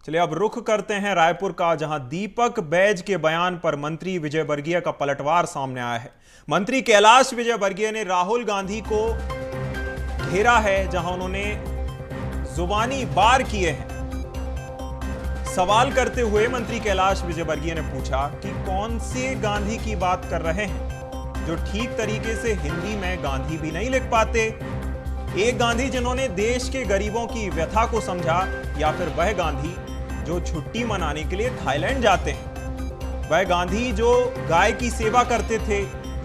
चलिए अब रुख करते हैं रायपुर का, जहां दीपक बैज के बयान पर मंत्री विजयवर्गीय का पलटवार सामने आया है। मंत्री कैलाश विजयवर्गीय ने राहुल गांधी को घेरा है, जहां उन्होंने जुबानी वार किए हैं। सवाल करते हुए मंत्री कैलाश विजयवर्गीय ने पूछा कि कौन से गांधी की बात कर रहे हैं जो ठीक तरीके से हिंदी में गांधी भी नहीं लिख पाते। एक गांधी जिन्होंने देश के गरीबों की व्यथा को समझा, या फिर वह गांधी जो छुट्टी मनाने के लिए थाईलैंड जाते हैं, वह गांधी जो गाय की सेवा करते थे,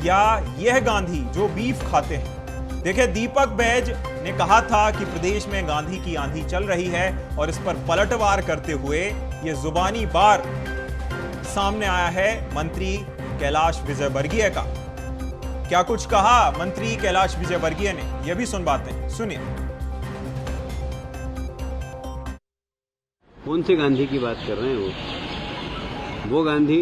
या यह गांधी जो बीफ खाते हैं। देखिए, दीपक बैज ने कहा था कि प्रदेश में गांधी की आंधी चल रही है, और इस पर पलटवार करते हुए यह जुबानी वार सामने आया है मंत्री कैलाश विजयवर्गीय का। क्या कुछ कहा मंत्री कैलाश विजयवर्गीय ने, यह भी सुन बातें सुनिए। कौन से गांधी की बात कर रहे हैं? वो गांधी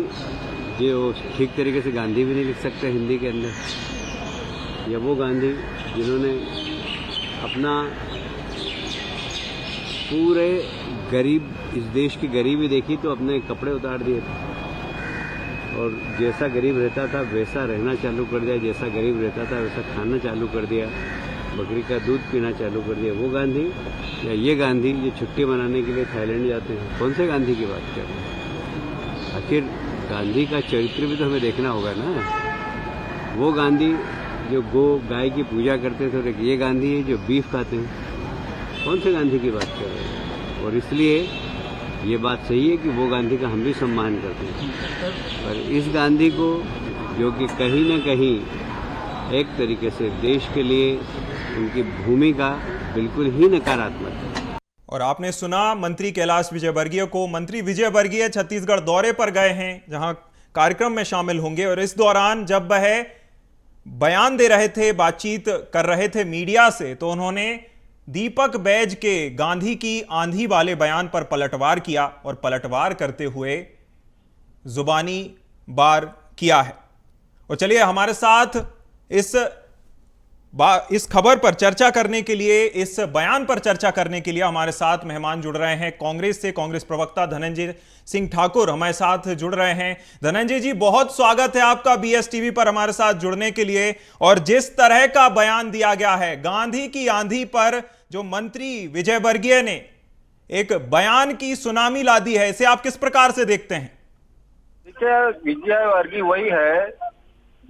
जो ठीक तरीके से गांधी भी नहीं लिख सकते हिंदी के अंदर, या वो गांधी जिन्होंने अपना पूरे गरीब, इस देश की गरीबी देखी तो अपने कपड़े उतार दिए थे, और जैसा गरीब रहता था वैसा रहना चालू कर दिया, जैसा गरीब रहता था वैसा खाना चालू कर दिया, बकरी का दूध पीना चालू कर दिया। वो गांधी या ये गांधी जो छुट्टी मनाने के लिए थाईलैंड जाते हैं, कौन से गांधी की बात कर रहे हैं? आखिर गांधी का चरित्र भी तो हमें देखना होगा ना। वो गांधी जो गाय की पूजा करते थे, और एक ये गांधी है जो बीफ खाते हैं। कौन से गांधी की बात कर रहे हैं? और इसलिए ये बात सही है कि वो गांधी का हम भी सम्मान करते हैं, पर इस गांधी को जो कि कहीं न कहीं एक तरीके से देश के लिए उनकी भूमिका बिल्कुल ही नकारात्मक है। और आपने सुना मंत्री कैलाश विजयवर्गीय को। मंत्री विजयवर्गीय छत्तीसगढ़ दौरे पर गए हैं, जहां कार्यक्रम में शामिल होंगे, और इस दौरान जब वह बयान दे रहे थे, बातचीत कर रहे थे मीडिया से, तो उन्होंने दीपक बैज के गांधी की आंधी वाले बयान पर पलटवार किया, और पलटवार करते हुए जुबानी वार किया है। और चलिए हमारे साथ इस खबर पर चर्चा करने के लिए, इस बयान पर चर्चा करने के लिए हमारे साथ मेहमान जुड़ रहे हैं। कांग्रेस से कांग्रेस प्रवक्ता धनंजय सिंह ठाकुर हमारे साथ जुड़ रहे हैं। धनंजय जी, बहुत स्वागत है आपका BSTV पर हमारे साथ जुड़ने के लिए। और जिस तरह का बयान दिया गया है, गांधी की आंधी पर जो मंत्री विजयवर्गीय ने एक बयान की सुनामी ला दी है, इसे आप किस प्रकार से देखते हैं? देखिए, विजयवर्गीय वही है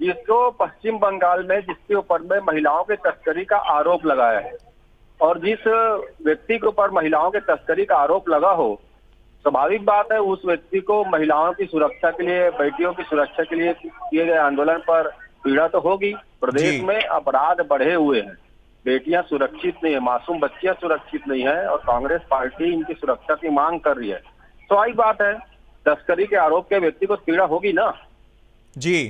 जिसको पश्चिम बंगाल में, जिसके ऊपर में महिलाओं के तस्करी का आरोप लगाया है, और जिस व्यक्ति के ऊपर महिलाओं के तस्करी का आरोप लगा हो, स्वाभाविक बात है उस व्यक्ति को महिलाओं की सुरक्षा के लिए, बेटियों की सुरक्षा के लिए किए गए आंदोलन पर पीड़ा तो होगी। प्रदेश में अपराध बढ़े हुए हैं, बेटियां सुरक्षित नहीं है, मासूम बच्चियां सुरक्षित नहीं है, और कांग्रेस पार्टी इनकी सुरक्षा की मांग कर रही है। स्वाभाविक बात है तस्करी के आरोप के व्यक्ति को पीड़ा होगी ना। जी,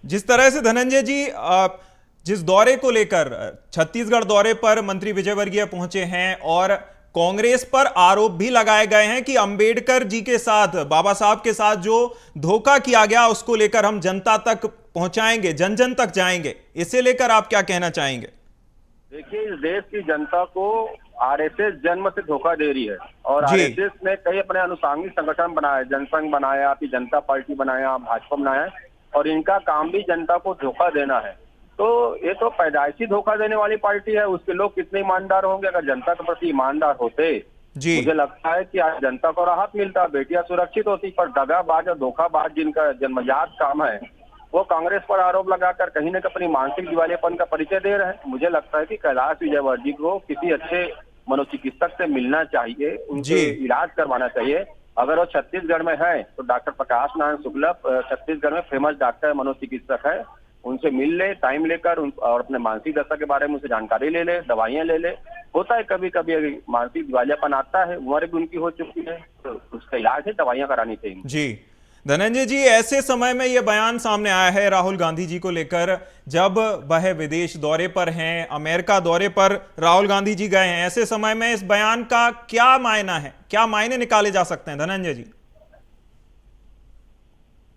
जिस तरह से धनंजय जी जिस दौरे को लेकर छत्तीसगढ़ दौरे पर मंत्री विजयवर्गीय पहुंचे हैं, और कांग्रेस पर आरोप भी लगाए गए हैं कि अंबेडकर जी के साथ, बाबा साहब के साथ जो धोखा किया गया, उसको लेकर हम जनता तक पहुंचाएंगे, जन जन तक जाएंगे। इसे लेकर आप क्या कहना चाहेंगे? देखिए, इस देश की जनता को RSS जन्म से धोखा दे रही है, और RSS ने कई अपने अनुसांगिक संगठन बनाए, जनसंघ बनाया, फिर जनता पार्टी बनाया, भाजपा बनाया, और इनका काम भी जनता को धोखा देना है। तो ये तो पैदाइशी धोखा देने वाली पार्टी है। उसके लोग कितने ईमानदार होंगे? अगर जनता के प्रति ईमानदार होते, मुझे लगता है कि आज जनता को राहत मिलता, बेटियां सुरक्षित होती। पर दगाबाज और धोखाबाज जिनका जन्मजात काम है, वो कांग्रेस पर आरोप लगाकर कहीं न कहीं अपनी मानसिक दिवालियापन का परिचय दे रहे हैं। मुझे लगता है कि कैलाश विजयवर्गीय को किसी अच्छे मनोचिकित्सक से मिलना चाहिए, उनसे इलाज करवाना चाहिए। अगर वो छत्तीसगढ़ में है तो डॉक्टर प्रकाश नारायण शुक्ला छत्तीसगढ़ में फेमस डॉक्टर मनोचिकित्सक है, उनसे मिल ले टाइम लेकर, और अपने मानसिक दशा के बारे में उनसे जानकारी ले ले, दवाइयां ले ले। होता है कभी कभी मानसिक दिवालियापन आता है, उम्र भी उनकी हो चुकी है, तो उसका इलाज है, दवाइयां करानी चाहिए। जी धनंजय जी, ऐसे समय में यह बयान सामने आया है राहुल गांधी जी को लेकर, जब वह विदेश दौरे पर हैं, अमेरिका दौरे पर राहुल गांधी जी गए हैं। ऐसे समय में इस बयान का क्या मायना है, क्या मायने निकाले जा सकते हैं धनंजय जी?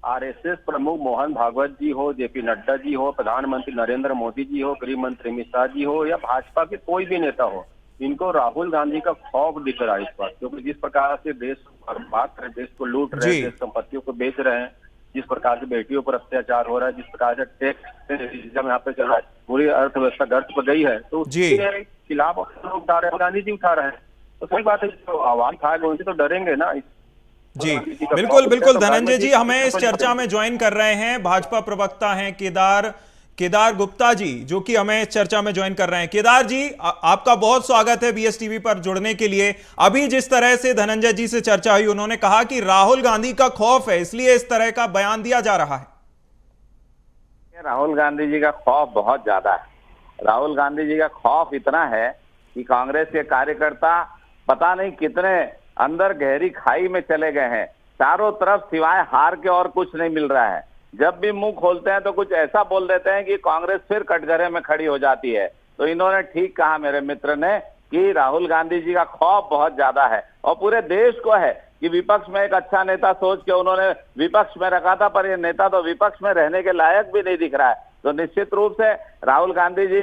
RSS प्रमुख मोहन भागवत जी हो, JP नड्डा जी हो, प्रधानमंत्री नरेंद्र मोदी जी हो, गृह मंत्री अमित शाह जी हो, या भाजपा के कोई भी नेता हो, इनको राहुल गांधी का खौफ दिख रहा है इस पर, क्योंकि जिस प्रकार से देश को बर्बाद कर, देश को लूट रहे हैं, देश संपत्तियों को बेच रहे हैं, जिस प्रकार से बेटियों पर अत्याचार हो रहा है, जिस प्रकार से टैक्स यहाँ पे चल रहा है, पूरी अर्थव्यवस्था गर्त पर गई है, तो उसके खिलाफ लोग उठा रहे हैं, गांधी जी उठा रहे हैं। तो सही बात है, जो आवाज खाएगा उनसे तो डरेंगे ना। जी बिल्कुल बिल्कुल। धनंजय जी हमें इस चर्चा में ज्वाइन कर रहे हैं भाजपा प्रवक्ता हैं केदार गुप्ता जी, जो कि हमें इस चर्चा में ज्वाइन कर रहे हैं। केदार जी आपका बहुत स्वागत है बीएसटीवी पर जुड़ने के लिए। अभी जिस तरह से धनंजय जी से चर्चा हुई, उन्होंने कहा कि राहुल गांधी का खौफ है, इसलिए इस तरह का बयान दिया जा रहा है। राहुल गांधी जी का खौफ बहुत ज्यादा है। राहुल गांधी जी का खौफ इतना है कि कांग्रेस के कार्यकर्ता पता नहीं कितने अंदर गहरी खाई में चले गए हैं। चारों तरफ सिवाय हार के और कुछ नहीं मिल रहा है। जब भी मुंह खोलते हैं तो कुछ ऐसा बोल देते हैं कि कांग्रेस फिर कटघरे में खड़ी हो जाती है। तो इन्होंने ठीक कहा मेरे मित्र ने कि राहुल गांधी जी का खौफ बहुत ज्यादा है और पूरे देश को है कि विपक्ष में एक अच्छा नेता सोच के उन्होंने विपक्ष में रखा था, पर ये नेता तो विपक्ष में रहने के लायक भी नहीं दिख रहा है। तो निश्चित रूप से राहुल गांधी जी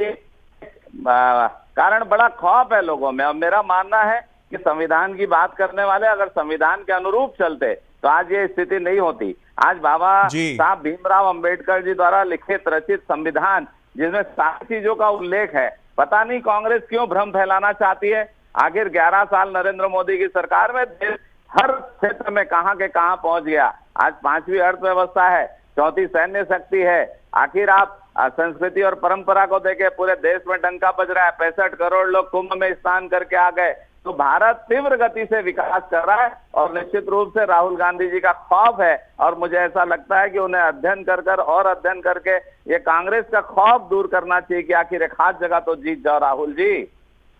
कारण बड़ा खौफ है लोगों में। और मेरा मानना है कि संविधान की बात करने वाले अगर संविधान के अनुरूप चलते तो आज ये स्थिति नहीं होती। आज बाबा साहब भीमराव अंबेडकर जी द्वारा लिखित रचित संविधान, जिसमें सारी चीजों का उल्लेख है, पता नहीं कांग्रेस क्यों भ्रम फैलाना चाहती है। आखिर 11 साल नरेंद्र मोदी की सरकार में देश हर क्षेत्र में कहां के कहां पहुंच गया। आज 5वीं अर्थव्यवस्था है, 4थी सैन्य शक्ति है। आखिर आप संस्कृति और परंपरा को देखें, पूरे देश में डंका बज रहा है। 65 करोड़ लोग कुंभ में स्नान करके आ गए। तो भारत तीव्र गति से विकास कर रहा है और निश्चित रूप से राहुल गांधी जी का खौफ है। और मुझे ऐसा लगता है कि उन्हें अध्ययन अध्ययन करके ये कांग्रेस का खौफ दूर करना चाहिए कि आखिर एक हाथ जगह तो जीत जाओ राहुल जी।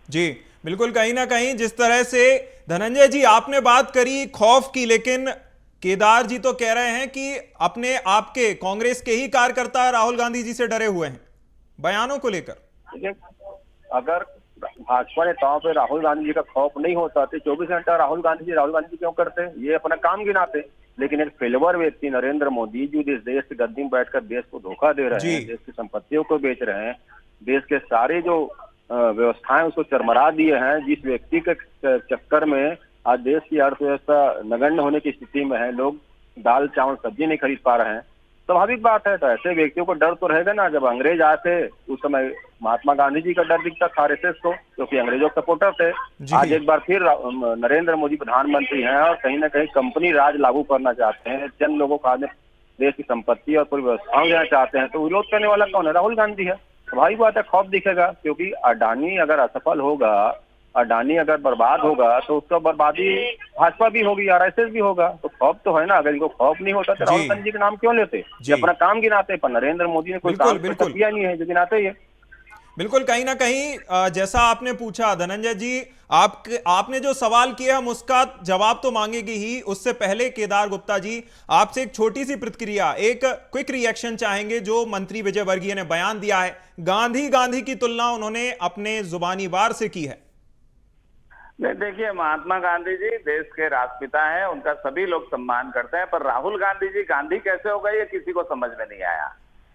जी बिल्कुल। कहीं ना कहीं जिस तरह से धनंजय जी आपने बात करी खौफ की, लेकिन केदार जी तो कह रहे हैं कि अपने आपके कांग्रेस के ही कार्यकर्ता राहुल गांधी जी से डरे हुए हैं बयानों को लेकर। अगर भाजपा नेताओं पे राहुल गांधी जी का खौफ नहीं होता तो 24 घंटा राहुल गांधी जी क्यों करते? ये अपना काम गिनाते। लेकिन एक फेलवर व्यक्ति नरेंद्र मोदी जी जिस देश की गद्दी में बैठकर देश को धोखा दे रहे हैं, देश की संपत्तियों को बेच रहे हैं, देश के सारे जो व्यवस्थाएं उसको चरमरा दिए हैं, जिस व्यक्ति के चक्कर में आज देश की अर्थव्यवस्था नगण्य होने की स्थिति में है, लोग दाल चावल सब्जी नहीं खरीद पा रहे हैं। स्वाभाविक बात है, तो ऐसे व्यक्तियों को डर तो रहेगा ना। जब अंग्रेज आए थे उस समय महात्मा गांधी जी का डर दिखता था आरएसएस को, क्योंकि अंग्रेजों के सपोर्टर थे। आज एक बार फिर नरेंद्र मोदी प्रधानमंत्री हैं और कहीं ना कहीं कंपनी राज लागू करना चाहते हैं, जन लोगों का देश की संपत्ति और पूरी व्यवस्थाओं देना चाहते हैं। तो विरोध करने वाला कौन है? राहुल गांधी है। स्वाभाविक बात है, खौफ दिखेगा, क्योंकि अडानी अगर असफल होगा, अडानी अगर बर्बाद होगा तो उसका बर्बादी भाजपा भी होगी, आरएसएस भी होगा। तो खौफ तो है ना। अगर इनको खौफ नहीं होता तो राहुल गांधी जी का नाम क्यों लेते? अपना काम गिनाते। पर नरेंद्र मोदी ने कोई काम किया नहीं है जो गिनाते ही है। बिल्कुल। कहीं ना कहीं जैसा आपने पूछा धनंजय जी, आपने जो सवाल किया हम उसका जवाब तो मांगेंगे ही। उससे पहले केदार गुप्ता जी आपसे एक छोटी सी प्रतिक्रिया, एक क्विक रिएक्शन चाहेंगे जो मंत्री विजय वर्गीय ने बयान दिया है। गांधी की तुलना उन्होंने अपने जुबानी वार से की है। नहीं, देखिए, महात्मा गांधी जी देश के राष्ट्रपिता हैं, उनका सभी लोग सम्मान करते हैं। पर राहुल गांधी जी गांधी कैसे हो गए ये किसी को समझ में नहीं आया।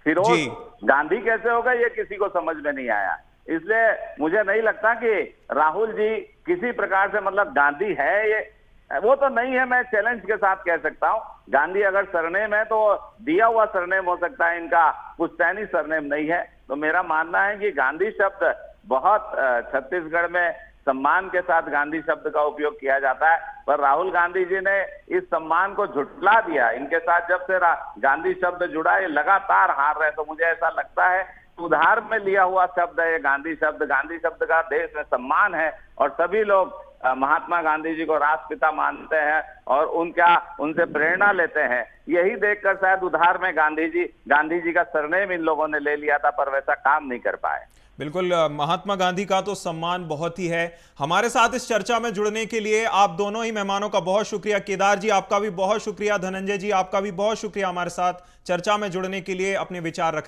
फिरोज गांधी कैसे हो गए ये किसी को समझ में नहीं आया। इसलिए मुझे नहीं लगता कि राहुल जी किसी प्रकार से मतलब गांधी है, ये वो तो नहीं है। मैं चैलेंज के साथ कह सकता हूँ, गांधी अगर सरनेम है तो दिया हुआ सरनेम हो सकता है, इनका पुश्तैनी सरनेम नहीं है। तो मेरा मानना है कि गांधी शब्द बहुत छत्तीसगढ़ में सम्मान के साथ गांधी शब्द का उपयोग किया जाता है। पर राहुल गांधी जी ने इस सम्मान को झुठला दिया। इनके साथ जब से गांधी शब्द जुड़ा, ये लगातार हार रहे। तो मुझे ऐसा लगता है उधार में लिया हुआ शब्द है ये गांधी शब्द का देश में सम्मान है और सभी लोग महात्मा गांधी जी को राष्ट्रपिता मानते हैं और उनसे प्रेरणा लेते हैं। यही देखकर शायद उधार में गांधी जी का सरनेम इन लोगों ने ले लिया था, पर वैसा काम नहीं कर पाए। बिल्कुल। महात्मा गांधी का तो सम्मान बहुत ही है। हमारे साथ इस चर्चा में जुड़ने के लिए आप दोनों ही मेहमानों का बहुत शुक्रिया। केदार जी आपका भी बहुत शुक्रिया, धनंजय जी आपका भी बहुत शुक्रिया हमारे साथ चर्चा में जुड़ने के लिए, अपने विचार रखने